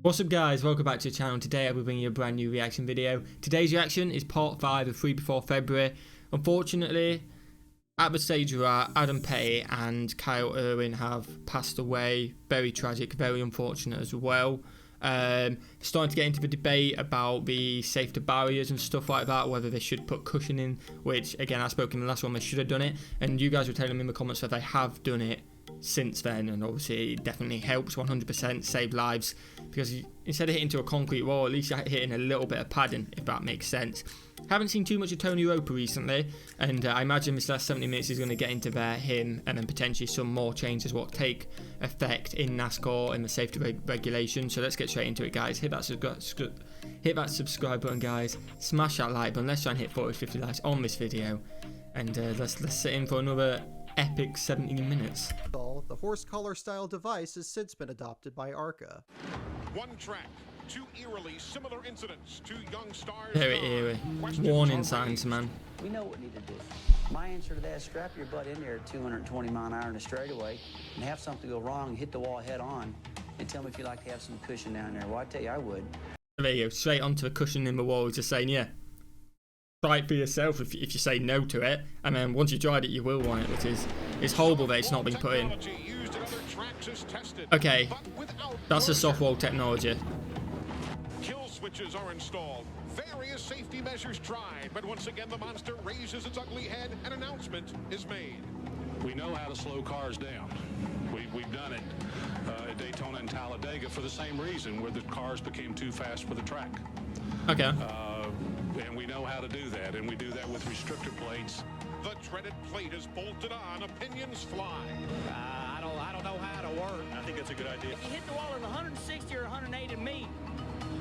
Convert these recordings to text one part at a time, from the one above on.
What's up guys, welcome back to the channel. Today I will bring you a brand new reaction video. Today's reaction is part 5 of 3 before February. Unfortunately, at the stage we're at, Adam Petty and Kyle Irwin have passed away. Very tragic, very unfortunate as well. Starting to get into the debate about the safety barriers and stuff like that, whether they should put cushioning, which again I spoke in the last one, they should have done it, and you guys were telling me in the comments that they have done it since then, and obviously it definitely helps 100% save lives, because instead of hitting to a concrete wall, at least you're hitting a little bit of padding, if that makes sense. Haven't seen too much of Tony Roper recently, and I imagine this last 70 minutes is going to get into him and then potentially some more changes what take effect in NASCAR and the safety regulation. So let's get straight into it, guys. Hit that subscribe button, guys. Smash that like button. Let's try and hit 40 to 50 likes on this video, and let's sit in for another epic 70 minutes. The horse collar style device has since been adopted by ARCA. One track, two eerily similar incidents, two young stars. Very eerie. Warning signs, man. We know what we need to do. My answer to that is strap your butt in there at 220 mile an hour in a straightaway and have something go wrong, hit the wall head on, and tell me if you like to have some cushion down there. Well, I tell you, I would. There you go, straight onto the cushion in the wall, just saying, yeah, try it for yourself if you say no to it, and then once you tried it you will want it, which is it's horrible that it's not been put in. Okay, that's the soft wall technology. Kill switches are installed, various safety measures tried, but once again the monster raises its ugly head. An announcement is made. We know how to slow cars down. We've done it at Daytona and Talladega for the same reason, where the cars became too fast for the track. Okay. And we know how to do that, and we do that with restrictor plates. The dreaded plate is bolted on, opinions fly. I don't know how to work. I think that's a good idea. If you hit the wall at 160 or 180 me,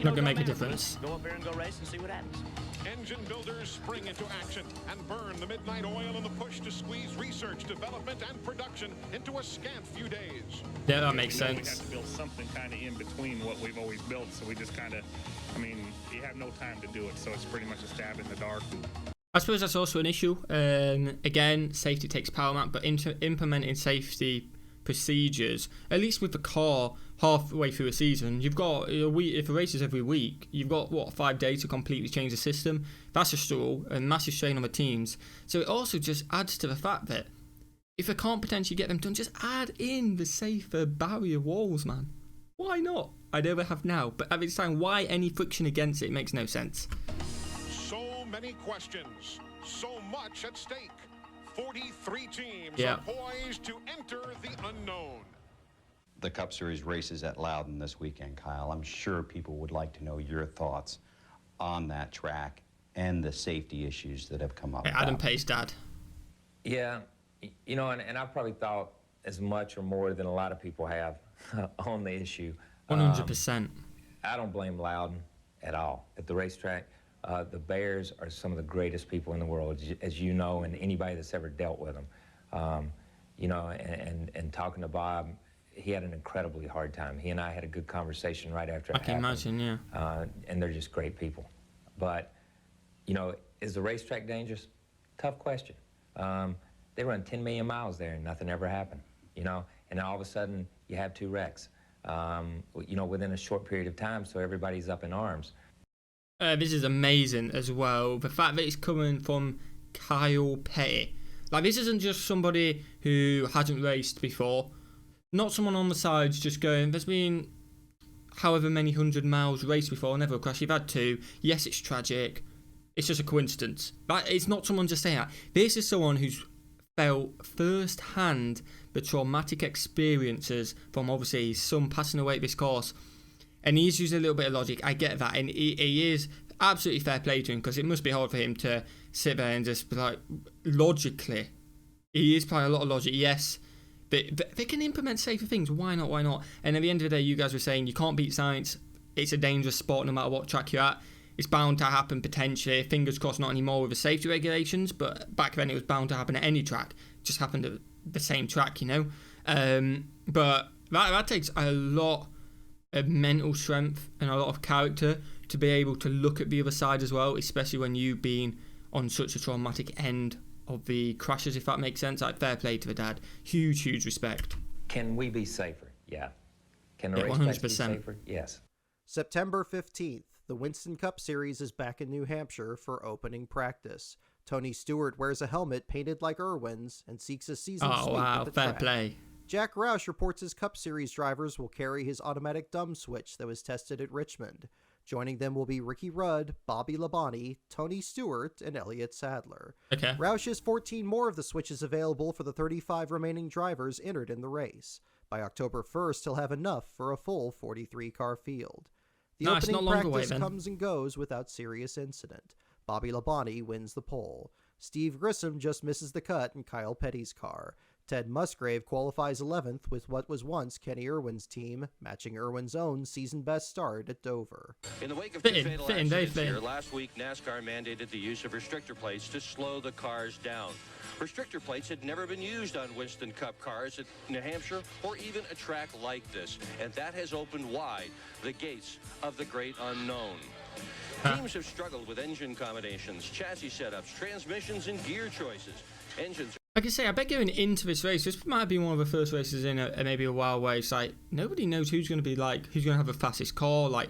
not gonna make a difference. Go up there and go race and see what happens. Engine builders spring into action and burn the midnight oil in the push to squeeze research, development, and production into a scant few days. Yeah, that makes sense. We have to build something kind of in between what we've always built, so we just kind of, you have no time to do it, so it's pretty much a stab in the dark. I suppose that's also an issue. Again, safety takes paramount, but implementing safety procedures, at least with the car halfway through a season, you've got a week. If a race is every week, you've got 5 days to completely change the system. That's a struggle and massive strain on the teams. So it also just adds to the fact that if I can't potentially get them done, just add in the safer barrier walls, man. Why not? I know they have now, but at the time, why any friction against it? It makes no sense. So many questions, so much at stake. 43 teams are poised to enter the unknown. The Cup Series races at Loudon this weekend, Kyle. I'm sure people would like to know your thoughts on that track and the safety issues that have come up. Adam Petty's dad. Yeah, you know, and I probably thought as much or more than a lot of people have on the issue. 100%. I don't blame Loudon at all at the racetrack. The Bears are some of the greatest people in the world, as you know, and anybody that's ever dealt with them. You know, and talking to Bob, he had an incredibly hard time. He and I had a good conversation right after it happened. I can imagine, yeah. And they're just great people. But, you know, is the racetrack dangerous? Tough question. They run 10 million miles there and nothing ever happened, you know? And all of a sudden, you have 2 wrecks, you know, within a short period of time, so everybody's up in arms. This is amazing as well. The fact that it's coming from Kyle Petty. Like, this isn't just somebody who hasn't raced before. Not someone on the sides just going, there's been however many 100 miles raced before, never a crash. You've had 2. Yes, it's tragic. It's just a coincidence. It's not someone just saying that. This is someone who's felt firsthand the traumatic experiences from obviously his son passing away at this course. And he's using a little bit of logic. I get that. And he is absolutely fair play to him, because it must be hard for him to sit there and just be like, logically. He is applying a lot of logic, yes. But they can implement safer things. Why not? Why not? And at the end of the day, you guys were saying you can't beat science. It's a dangerous sport no matter what track you're at. It's bound to happen potentially. Fingers crossed not anymore with the safety regulations. But back then it was bound to happen at any track. It just happened at the same track, you know. But that takes a lot of mental strength and a lot of character to be able to look at the other side as well, especially when you've been on such a traumatic end of the crashes, if that makes sense. Like, fair play to the dad. Huge respect. Can we be safer? Yeah. Can the racetrack be safer? Yes. September 15th, the Winston Cup Series is back in New Hampshire for opening practice. Tony Stewart wears a helmet painted like Irwin's and seeks a season sweep at the fair track. play. Jack Roush reports his Cup Series drivers will carry his automatic dumb switch that was tested at Richmond. Joining them will be Ricky Rudd, Bobby Labonte, Tony Stewart, and Elliott Sadler. Okay. Roush has 14 more of the switches available for the 35 remaining drivers entered in the race. By October 1st, he'll have enough for a full 43-car field. The Nice, opening not long away, practice then. comes and goes without serious incident. Bobby Labonte wins the pole. Steve Grissom just misses the cut in Kyle Petty's car. Ted Musgrave qualifies 11th with what was once Kenny Irwin's team, matching Irwin's own season-best start at Dover. In the wake of Fitting, two fatal fitting, accidents Dave, here, fitting. last week NASCAR mandated the use of restrictor plates to slow the cars down. Restrictor plates had never been used on Winston Cup cars at New Hampshire or even a track like this, and that has opened wide the gates of the great unknown. Teams have struggled with engine combinations, chassis setups, transmissions, and gear choices. Engines. Like I say, I bet going into this race, this might be one of the first races in maybe a while where it's like nobody knows who's going to be like, who's going to have the fastest car. Like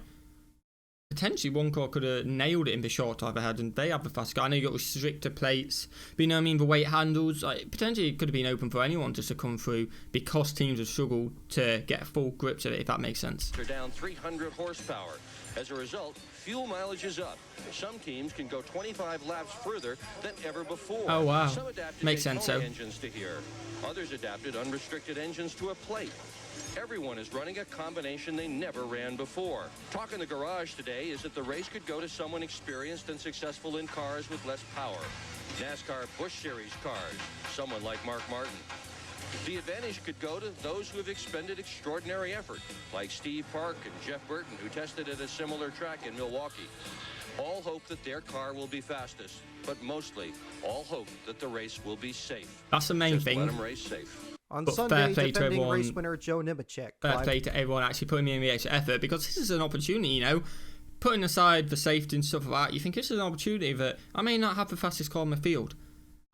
potentially one car could have nailed it in the short time ahead, and they have the fastest car. I know you got restrictor plates, but you know what I mean, the weight handles. Like potentially it could have been open for anyone just to come through because teams have struggled to get full grips of it. If that makes sense. They're down 300 horsepower. As a result, fuel mileage is up. Some teams can go 25 laps further than ever before. Oh wow, Some adapted makes sense. Daytona So engines to here. Others adapted unrestricted engines to a plate. Everyone is running a combination they never ran before. Talk in the garage today is that the race could go to someone experienced and successful in cars with less power. NASCAR Busch Series cars, someone like Mark Martin. The advantage could go to those who have expended extraordinary effort, like Steve Park and Jeff Burton, who tested at a similar track in Milwaukee. All hope that their car will be fastest, but mostly all hope that the race will be safe. that's the main Just thing. let them race safe. On But fair Sunday, play to defending everyone. race winner Joe Nemechek Fair climbed play to everyone actually putting in the extra effort, because this is an opportunity, you know. Putting aside the safety and stuff like that, you think this is an opportunity that I may not have the fastest car in the field.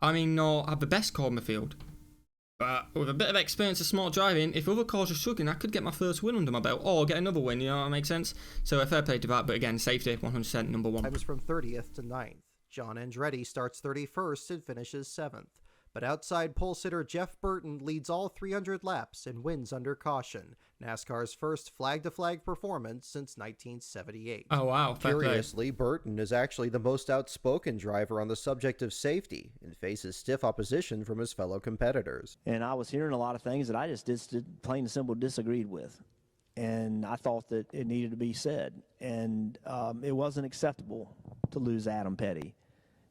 I may not have the best car in the field. But with a bit of experience of smart driving, if other cars are struggling, I could get my first win under my belt or get another win, you know what makes sense? So a fair play to that, but again, safety 100% number one. times from 30th to 9th. John Andretti starts 31st and finishes 7th. But outside pole sitter Jeff Burton leads all 300 laps and wins under caution, NASCAR's first flag-to-flag performance since 1978. Oh wow, fair play. Curiously, Burton is actually the most outspoken driver on the subject of safety and faces stiff opposition from his fellow competitors. And I was hearing a lot of things that I just plain and simple disagreed with. And I thought that it needed to be said. And it wasn't acceptable to lose Adam Petty.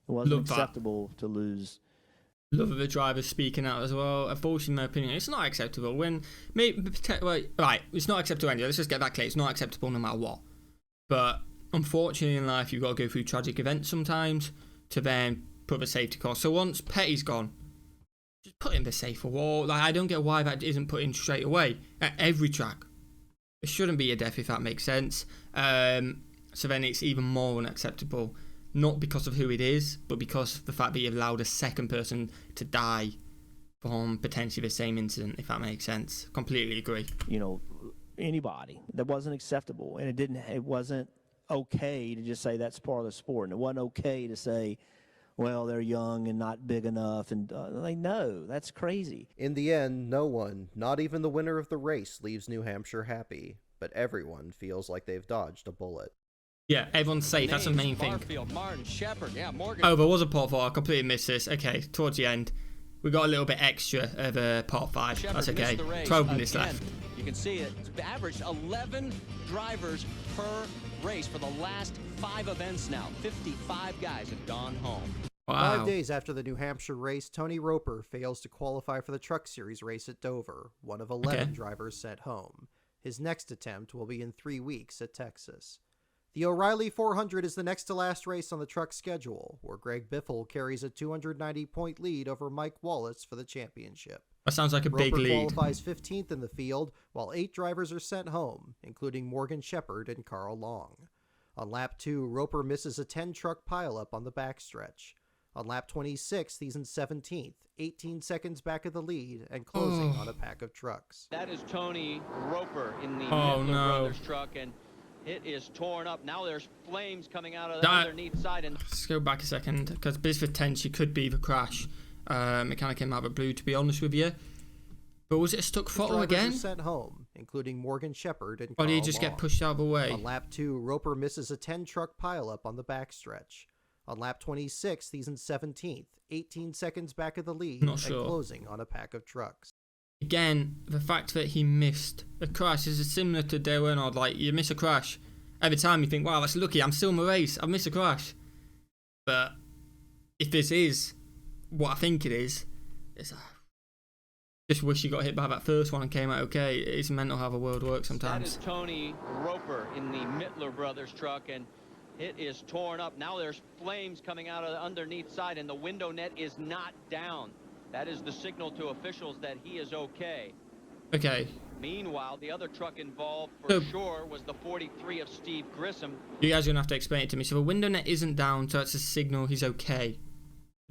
It wasn't Love that. acceptable to lose. Love of the drivers speaking out as well. Unfortunately, in my opinion, it's not acceptable. When right, it's not acceptable anyway. Let's just get that clear. It's not acceptable no matter what. But unfortunately, in life, you've got to go through tragic events sometimes to then put the safety car. So once Petty's gone, just put in the safer wall. Like I don't get why that isn't put in straight away at every track. It shouldn't be a death if that makes sense. So then it's even more unacceptable. Not because of who it is, but because of the fact that you've allowed a second person to die from potentially the same incident, if that makes sense. Completely agree. You know, anybody. That wasn't acceptable. And it wasn't okay to just say that's part of the sport. And it wasn't okay to say, well, they're young and not big enough. And like, no, that's crazy. In the end, no one, not even the winner of the race, leaves New Hampshire happy, but everyone feels like they've dodged a bullet. Yeah, everyone's safe. That's the main thing. Martin, Shepard, yeah, Morgan. Oh, there was a part 4. I completely missed this. Okay, towards the end, we got a little bit extra of part 5. Shepard That's okay. missed the race 12 minutes again. left. You can see it. It's averaged 11 drivers per race for the last 5 events now. 55 guys have gone home. Wow. 5 days after the New Hampshire race, Tony Roper fails to qualify for the Truck Series race at Dover, one of 11 drivers sent home. His next attempt will be in 3 weeks at Texas. The O'Reilly 400 is the next to last race on the truck schedule, where Greg Biffle carries a 290-point lead over Mike Wallace for the championship. That sounds like a big Roper lead. qualifies 15th in the field, while 8 drivers are sent home, including Morgan Shepard and Carl Long. On lap 2, Roper misses a 10-truck pileup on the backstretch. On lap 26, he's in 17th, 18 seconds back of the lead, and closing on a pack of trucks. That is Tony Roper in the Oh, no. Brothers truck, and It is torn up. Now there's flames coming out of the underneath side. And let's go back a second, because Bisford tension could be the crash. It kind of came out of the blue, to be honest with you. But was it a stuck throttle again? Sent home, including Morgan Shepherd and Or did he Carl just Long. get pushed out of the way? On lap 2, Roper misses a 10-truck pileup on the backstretch. On lap 26, he's in 17th, 18 seconds back of the lead, Not sure. and closing on a pack of trucks. Again, the fact that he missed a crash is similar to Dale Earnhardt. Like, you miss a crash, every time you think, wow, that's lucky, I'm still in the race, I've missed a crash. But if this is what I think it is, it's just wish you got hit by that first one and came out okay. It's mental how the world works sometimes. that is Tony Roper in the Mittler Brothers truck, and it is torn up. Now there's flames coming out of the underneath side, and the window net is not down. That is the signal to officials that he is okay. Okay. Meanwhile, the other truck involved for sure was the 43 of Steve Grissom. You guys are going to have to explain it to me. So the window net isn't down, so that's a signal he's okay.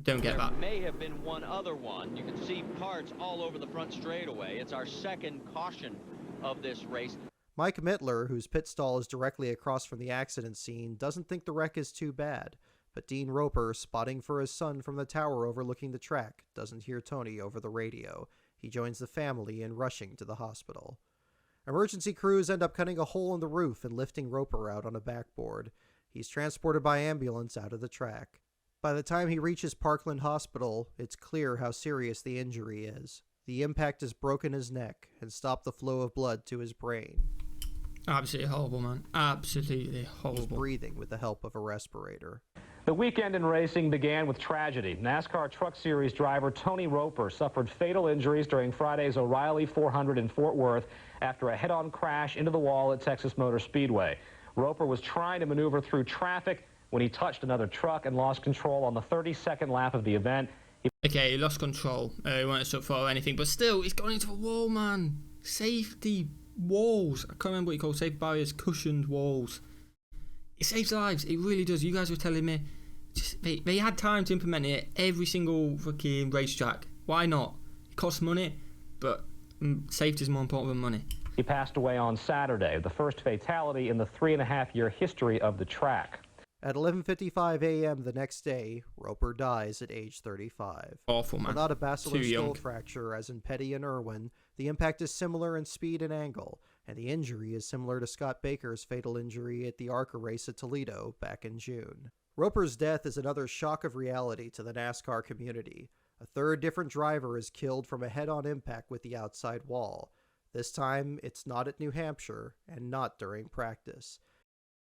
Don't get that. There may have been one other one. You can see parts all over the front straightaway. It's our second caution of this race. Mike Mittler, whose pit stall is directly across from the accident scene, doesn't think the wreck is too bad. But Dean Roper, spotting for his son from the tower overlooking the track, doesn't hear Tony over the radio. He joins the family in rushing to the hospital. Emergency crews end up cutting a hole in the roof and lifting Roper out on a backboard. He's transported by ambulance out of the track. By the time he reaches Parkland Hospital, it's clear how serious the injury is. The impact has broken his neck and stopped the flow of blood to his brain. Absolutely horrible, man. Absolutely horrible. He's breathing with the help of a respirator. The weekend in racing began with tragedy. NASCAR Truck Series driver Tony Roper suffered fatal injuries during Friday's O'Reilly 400 in Fort Worth after a head-on crash into the wall at Texas Motor Speedway. Roper was trying to maneuver through traffic when he touched another truck and lost control on the 32nd lap of the event. Okay, he lost control. He wasn't stuck for or anything, but still, he's gone into the wall, man. Safety walls. I can't remember what you call safety barriers, cushioned walls. It saves lives. It really does. You guys were telling me they had time to implement it at every single fucking racetrack. Why not? It costs money, but safety is more important than money. He passed away on Saturday, the first fatality in the 3.5-year history of the track. At 11:55 a.m. the next day, Roper dies at age 35. Awful, man. Without a basilar skull fracture, as in Petty and Irwin, the impact is similar in speed and angle, and the injury is similar to Scott Baker's fatal injury at the ARCA race at Toledo back in June. Roper's death is another shock of reality to the NASCAR community. A third different driver is killed from a head-on impact with the outside wall. This time, it's not at New Hampshire, and not during practice.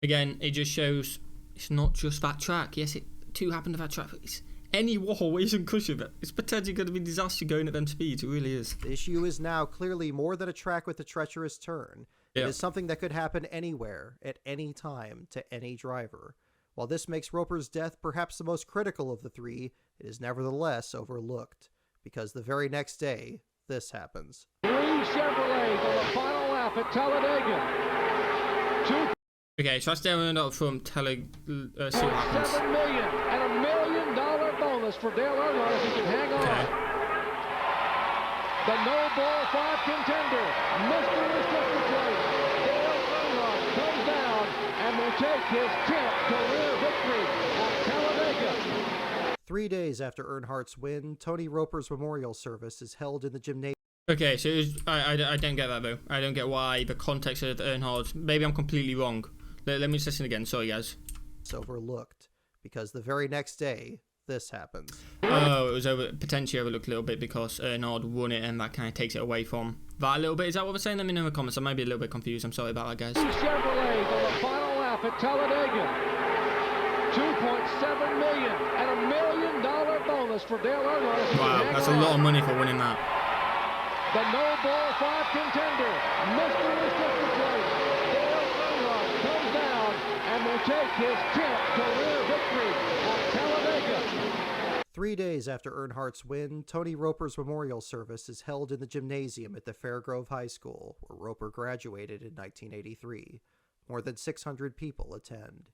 Again, it just shows it's not just that track. Yes, it too happened to that track. It's any wall where you can cushion it. It's potentially going to be a disaster going at them speeds. It really is. The issue is now clearly more than a track with a treacherous turn. It is something that could happen anywhere, at any time, to any driver. While this makes Roper's death perhaps the most critical of the three, it is nevertheless overlooked. Because the very next day, this happens. 3 Chevrolets on the final lap at Talladega. Okay, so that's down up from see what happens. $7 million and $1 million bonus for Dale Earnhardt if he can hang on. Okay. The No. 5 contender, Mr. Restricted Place, Dale Earnhardt comes down and will take his 10th career victory at Talladega. 3 days after Earnhardt's win, Tony Roper's memorial service is held in the gymnasium. Okay, so I don't get that though. I don't get why the context of Earnhardt. Maybe I'm completely wrong. Let me just listen again. Sorry, guys. It's overlooked because the very next day, this happens. Oh, it was potentially overlooked a little bit because Earnhardt won it, and that kind of takes it away from that a little bit. Is that what we're saying? Let me know in the comments. I might be a little bit confused. I'm sorry about that, guys. Chevrolets on the final lap at Talladega. $2.7 million and $1 million bonus for Dale Earnhardt. Wow, that's a lot of money for winning that. The No. 5 contender, Mr. Restricted Place, Dale Earnhardt comes down and will take his 10th career victory at Talladega. 3 days after Earnhardt's win, Tony Roper's memorial service is held in the gymnasium at the Fairgrove High School, where Roper graduated in 1983. More than 600 people attend.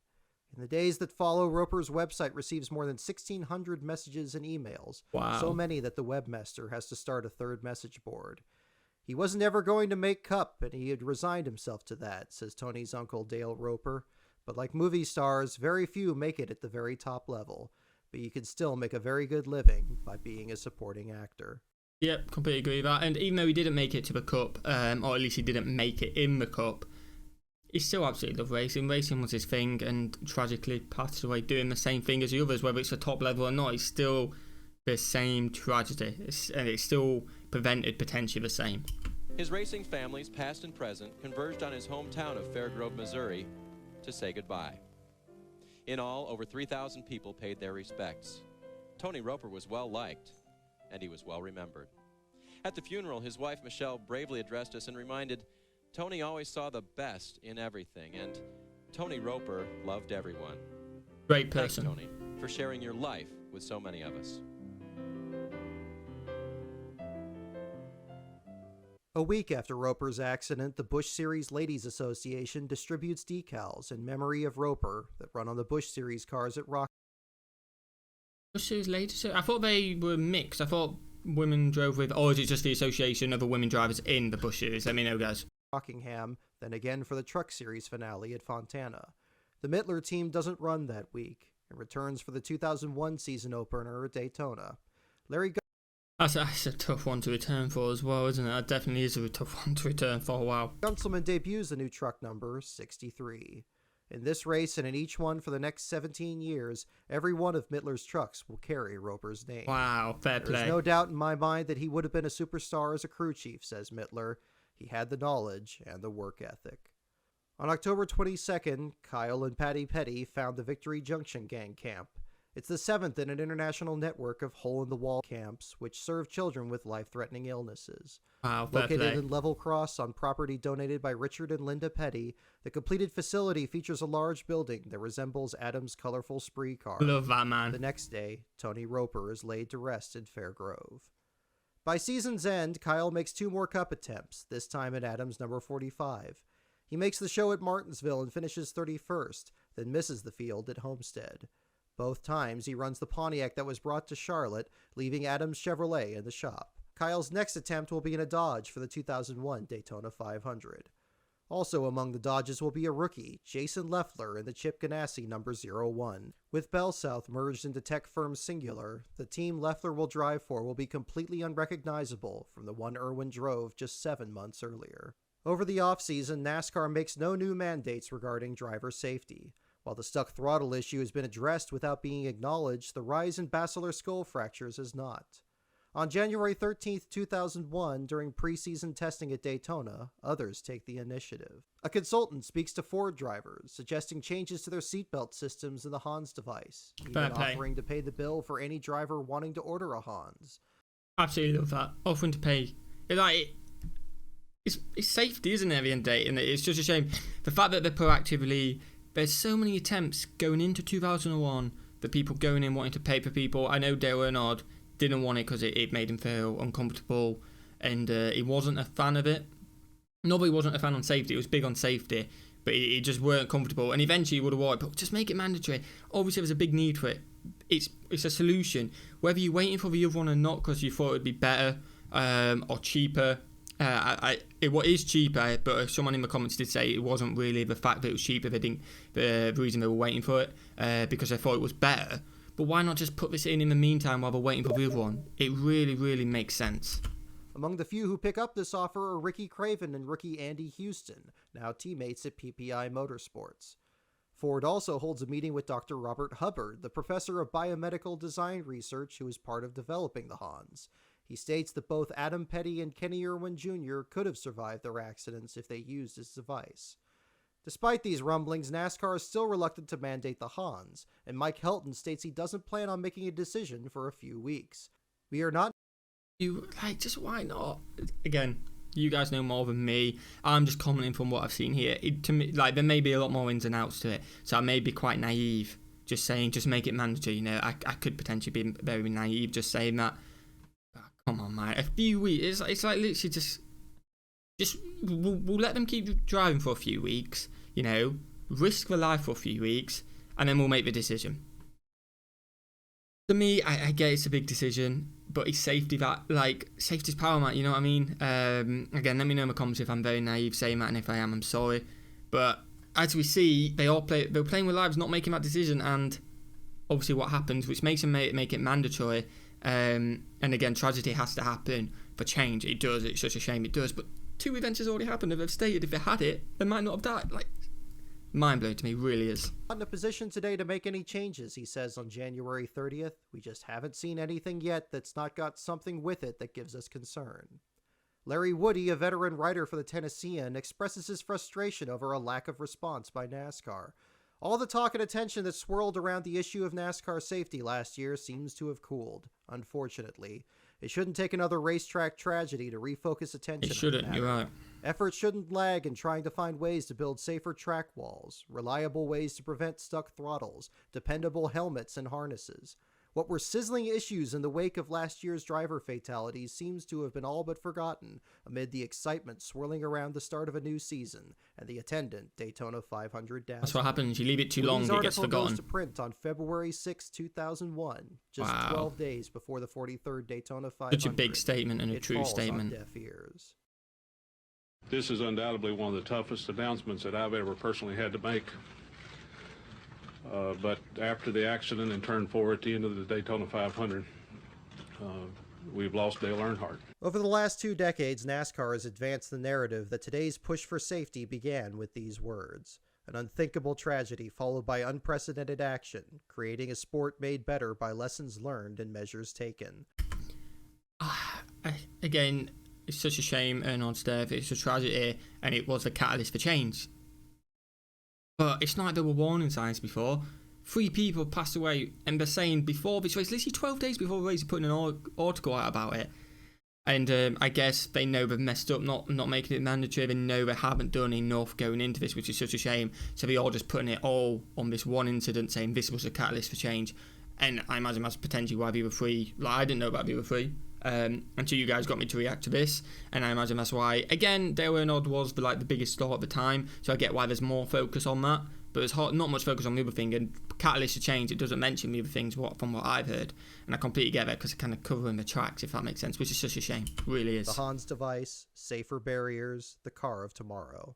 In the days that follow, Roper's website receives more than 1,600 messages and emails. Wow. So many that the webmaster has to start a third message board. He wasn't ever going to make Cup, and he had resigned himself to that, says Tony's uncle Dale Roper. But like movie stars, very few make it at the very top level. But you can still make a very good living by being a supporting actor. Yep, completely agree with that. And even though he didn't make it to the Cup, or at least he didn't make it in the Cup, he still absolutely loved racing. Racing was his thing, and tragically passed away doing the same thing as the others, whether it's a top level or not. It's still the same tragedy, and it's still prevented potentially the same. His racing families, past and present, converged on his hometown of Fairgrove, Missouri, to say goodbye. In all, over 3,000 people paid their respects. Tony Roper was well liked, and he was well remembered. At the funeral, his wife Michelle bravely addressed us and reminded, Tony always saw the best in everything, and Tony Roper loved everyone. Great person. Thanks, Tony, for sharing your life with so many of us. A week after Roper's accident, the Busch Series Ladies Association distributes decals in memory of Roper that run on the Busch Series cars at Rock. Busch Series Ladies? I thought they were mixed. I thought women drove with, or is it just the association of the women drivers in the Busch Series? Let me know, guys. Rockingham, then again for the Truck Series finale at Fontana. The Mittler team doesn't run that week and returns for the 2001 season opener at Daytona. That's a tough one to return for as well, isn't it? That definitely is a tough one to return for. Wow. Gunselman debuts the new truck number 63. In this race and in each one for the next 17 years, every one of Mittler's trucks will carry Roper's name. Wow, fair play. There's no doubt in my mind that he would have been a superstar as a crew chief, says Mittler. He had the knowledge and the work ethic. On October 22nd, Kyle and Patty Petty found the Victory Junction Gang Camp. It's the 7th in an international network of hole-in-the-wall camps which serve children with life-threatening illnesses. Wow, fair play. Located in Level Cross on property donated by Richard and Linda Petty, the completed facility features a large building that resembles Adam's colorful spree car. Love that, man. The next day, Tony Roper is laid to rest in Fairgrove. By season's end, Kyle makes 2 more Cup attempts, this time at Adams number 45. He makes the show at Martinsville and finishes 31st, then misses the field at Homestead. Both times, he runs the Pontiac that was brought to Charlotte, leaving Adams Chevrolet in the shop. Kyle's next attempt will be in a Dodge for the 2001 Daytona 500. Also among the Dodges will be a rookie, Jason Leffler, in the Chip Ganassi number 01. With Bell South merged into Tech Firm Singular, the team Leffler will drive for will be completely unrecognizable from the one Irwin drove just 7 months earlier. Over the offseason, NASCAR makes no new mandates regarding driver safety. While the stuck throttle issue has been addressed without being acknowledged, the rise in basilar skull fractures has not. On January 13, 2001, during preseason testing at Daytona, others take the initiative. A consultant speaks to Ford drivers, suggesting changes to their seatbelt systems in the Hans device, even offering to pay the bill for any driver wanting to order a Hans. Absolutely love that. Offering to pay. It's safety, isn't it, at the end of the day? And it's just a shame. The fact that they're proactively... There's so many attempts going into 2001 that people going in wanting to pay for people. I know Dale Earnhardt didn't want it because it made him feel uncomfortable, and he wasn't a fan of it. Nobody wasn't a fan on safety. It was big on safety, but it just weren't comfortable. And eventually, he would have wanted, but just make it mandatory. Obviously, there's a big need for it. It's a solution. Whether you're waiting for the other one or not because you thought it would be better or cheaper. It is cheaper, but someone in the comments did say it wasn't really the fact that it was cheaper. They didn't the reason they were waiting for it because they thought it was better. But why not just put this in the meantime while they're waiting for the other one? It really, really makes sense. Among the few who pick up this offer are Ricky Craven and rookie Andy Houston, now teammates at PPI Motorsports. Ford also holds a meeting with Dr. Robert Hubbard, the professor of biomedical design research who is part of developing the Hans. He states that both Adam Petty and Kenny Irwin Jr. could have survived their accidents if they used his device. Despite these rumblings, NASCAR is still reluctant to mandate the Hans, and Mike Helton states he doesn't plan on making a decision for a few weeks. We are not... Just why not? Again, you guys know more than me. I'm just commenting from what I've seen here. To me, there may be a lot more ins and outs to it, so I may be quite naive just saying, just make it mandatory. I could potentially be very naive just saying that. Come on, man. A few weeks. It's like literally just we'll let them keep driving for a few weeks, risk their life for a few weeks, and then we'll make the decision. To me, I get it's a big decision, but it's safety safety's paramount, you know what I mean? Again, let me know in the comments if I'm very naive saying that, and if I am, I'm sorry. But as we see, they're playing with lives, not making that decision, and obviously what happens, which makes them make it mandatory. And again, tragedy has to happen for change. It does. It's such a shame it does. But 2 events has already happened. They've stated if they had it, they might not have died. Like, mind-blowing to me, really is. Not in a position today to make any changes, he says on January 30th. We just haven't seen anything yet that's not got something with it that gives us concern. Larry Woody, a veteran writer for the Tennessean, expresses his frustration over a lack of response by NASCAR. All the talk and attention that swirled around the issue of NASCAR safety last year seems to have cooled, unfortunately. It shouldn't take another racetrack tragedy to refocus attention. It shouldn't, you're right. Efforts shouldn't lag in trying to find ways to build safer track walls, reliable ways to prevent stuck throttles, dependable helmets and harnesses. What were sizzling issues in the wake of last year's driver fatalities seems to have been all but forgotten amid the excitement swirling around the start of a new season and the attendant Daytona 500 dazzle. That's what happens. You leave it too long, it gets forgotten. Goes to print on February 6, 2001, just 12 days before the 43rd Daytona 500. Such a big statement and a true statement. On deaf ears. This is undoubtedly one of the toughest announcements that I've ever personally had to make. But after the accident in turn 4 at the end of the Daytona 500, we've lost Dale Earnhardt. Over the last 2 decades, NASCAR has advanced the narrative that today's push for safety began with these words. An unthinkable tragedy followed by unprecedented action, creating a sport made better by lessons learned and measures taken. Again, it's such a shame, Earnhardt's death. It's a tragedy, and it was a catalyst for change. But it's not like there were warning signs before. 3 people passed away, and they're saying before this race, literally 12 days before the race, putting an article out about it. And I guess they know they've messed up, not making it mandatory. They know they haven't done enough going into this, which is such a shame. So they are just putting it all on this one incident, saying this was a catalyst for change. And I imagine that's potentially why they were 3. Like, I didn't know about they were 3. Until you guys got me to react to this, and I imagine that's why. Again, Dale Earnhardt was the biggest star at the time, so I get why there's more focus on that. But there's not much focus on the other thing, and catalyst to change. It doesn't mention the other things from what I've heard, and I completely get that because it's kind of covering the tracks, if that makes sense, which is such a shame. It really is. The Hans device, safer barriers, the car of tomorrow.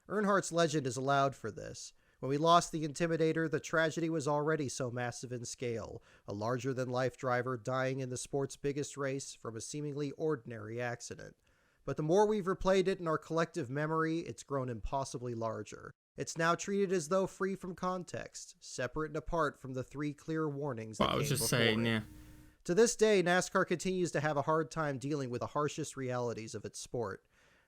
Earnhardt's legend is allowed for this. When we lost the Intimidator, the tragedy was already so massive in scale, a larger-than-life driver dying in the sport's biggest race from a seemingly ordinary accident. But the more we've replayed it in our collective memory, it's grown impossibly larger. It's now treated as though free from context, separate and apart from the 3 clear warnings that came before it. I was just saying, yeah. To this day, NASCAR continues to have a hard time dealing with the harshest realities of its sport.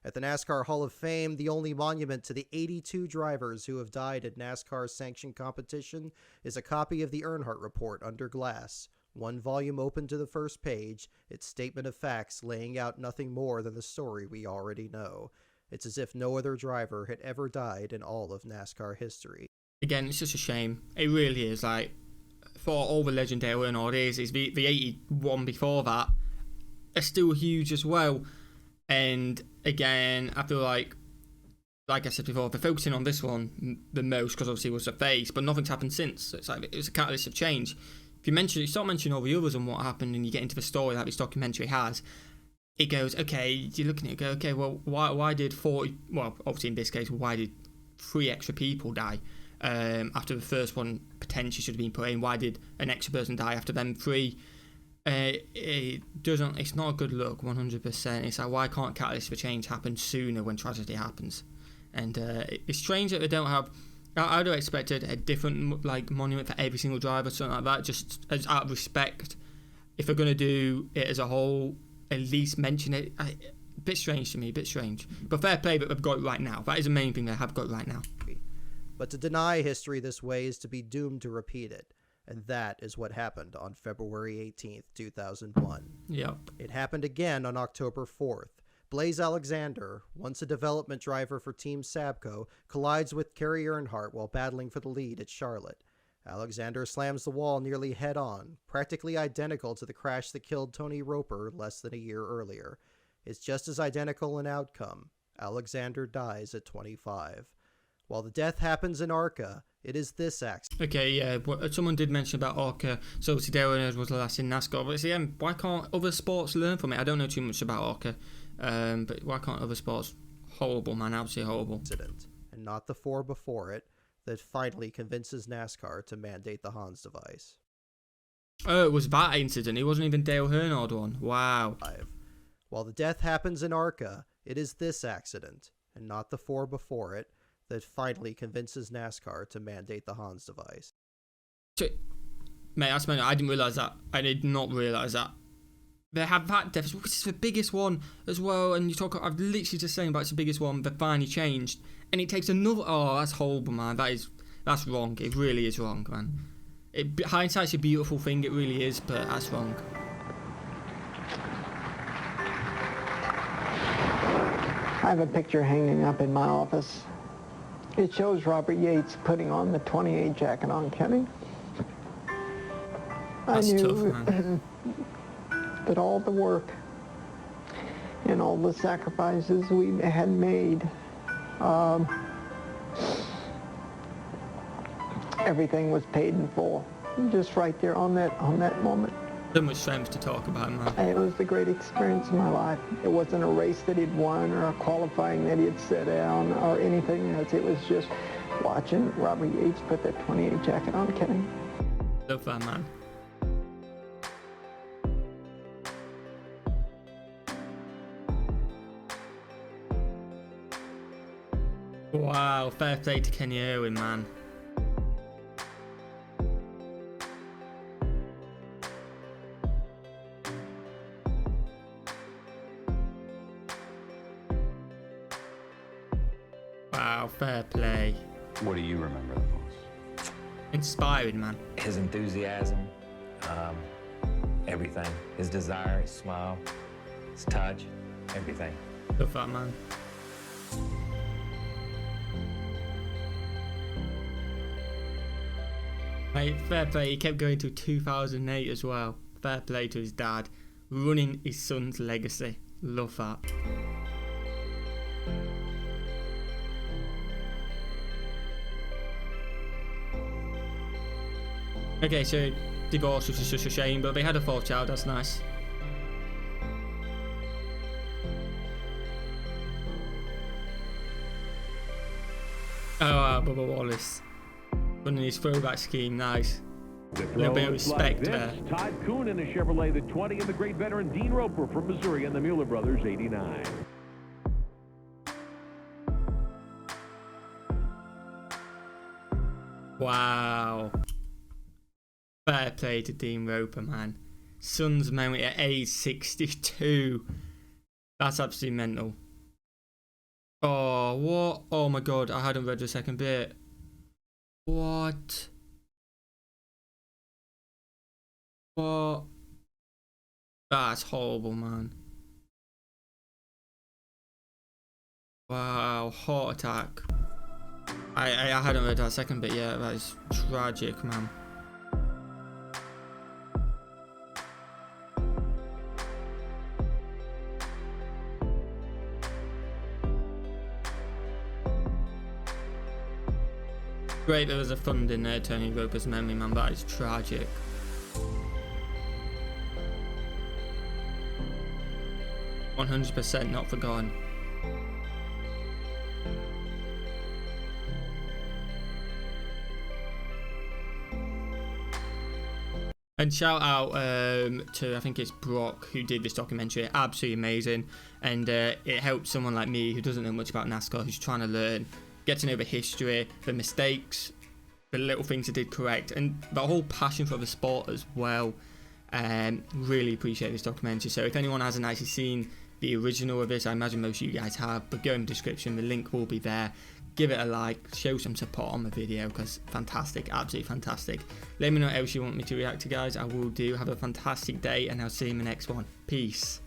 At the NASCAR Hall of Fame, the only monument to the 82 drivers who have died at NASCAR's sanctioned competition is a copy of the Earnhardt Report under glass, 1 volume open to the first page, its statement of facts laying out nothing more than the story we already know. It's as if no other driver had ever died in all of NASCAR history. Again, it's just a shame. It really is. Like, for all the legend Dale Earnhardt is the 81 before that are still huge as well. And again, I feel like I said before, they're focusing on this one the most because obviously it was a phase, but nothing's happened since. So it's like it was a catalyst of change. If you start mentioning all the others and what happened, and you get into the story that this documentary has, it goes, okay, you're looking at it, go, okay, well, why did 40? Well, obviously in this case, why did 3 extra people die after the first one potentially should have been put in? Why did an extra person die after them 3? It's not a good look, 100%. It's like, why can't catalyst for change happen sooner when tragedy happens? And it's strange that they don't have. I'd have expected a different monument for every single driver, something like that, just as out of respect. If they're going to do it as a whole, at least mention it. A bit strange to me, a bit strange. But fair play that they've got it right now. That is the main thing they have got right now. But to deny history this way is to be doomed to repeat it. And that is what happened on February 18th, 2001. Yep. It happened again on October 4th. Blaze Alexander, once a development driver for Team Sabco, collides with Kerry Earnhardt while battling for the lead at Charlotte. Alexander slams the wall nearly head-on, practically identical to the crash that killed Tony Roper less than a year earlier. It's just as identical an outcome. Alexander dies at 25. While the death happens in ARCA, It is this accident. Okay, yeah, someone did mention about Orca, so obviously Dale Earnhardt was the last in NASCAR, but again, why can't other sports learn from it? I don't know too much about Orca, but why can't other sports? Horrible, man, absolutely horrible. And not the 4 before it that finally convinces NASCAR to mandate the Hans device. Oh, it was that incident. It wasn't even Dale Earnhardt one. Wow. While the death happens in ARCA, it is this accident, and not the 4 before it, that finally convinces NASCAR to mandate the Hans device. Mate, I didn't realise that. I did not realise that. They have that death, which is the biggest one as well, and you talk, I've literally just saying about it's the biggest one, that finally changed, and it takes another, oh, that's horrible, man. That's wrong. It really is wrong, man. Hindsight's a beautiful thing, it really is, but that's wrong. I have a picture hanging up in my office. It shows Robert Yates putting on the 28 jacket on Kenny. That's I knew tough, man. that all the work and all the sacrifices we had made, everything was paid in full. Just right there on that moment. So much strength to talk about, man. It was the great experience of my life. It wasn't a race that he'd won or a qualifying that he had set down or anything else. It was just watching Robert Yates put that 28 jacket on Kenny. Love that, man. Wow, fair play to Kenny Irwin, man. Wow, fair play. What do you remember the most? Inspiring, man. His enthusiasm, everything. His desire, his smile, his touch, everything. Love that, man. Mate, fair play. He kept going till 2008 as well. Fair play to his dad. Running his son's legacy. Love that. Okay, so divorce was just a shame, but they had a 4th child. That's nice. Oh, Bubba Wallace. Running his throwback scheme, nice. A little bit of respect there. Todd Kuhn in a Chevrolet, the 20, and the great veteran Dean Roper from Missouri and the Mueller Brothers, 89. Wow. Fair play to Dean Roper, man. Son's memory at age 62. That's absolutely mental. Oh, what? Oh my god, I hadn't read the second bit. What? What? That's horrible, man. Wow, heart attack. I hadn't read that second bit yet. That is tragic, man. Great, there was a fund in there, Tony Roper's memory, man. That is tragic. %, not forgotten. And shout out to, I think it's Brock, who did this documentary. Absolutely amazing. And it helped someone like me who doesn't know much about NASCAR, who's trying to learn, get to know the history, the mistakes, the little things they did correct, and the whole passion for the sport as well. Really appreciate this documentary. So if anyone hasn't actually seen the original of this, I imagine most of you guys have, but go in the description, the link will be there. Give it a like, show some support on the video, because fantastic, absolutely fantastic. Let me know what else you want me to react to, guys. I will do. Have a fantastic day, and I'll see you in the next one. Peace.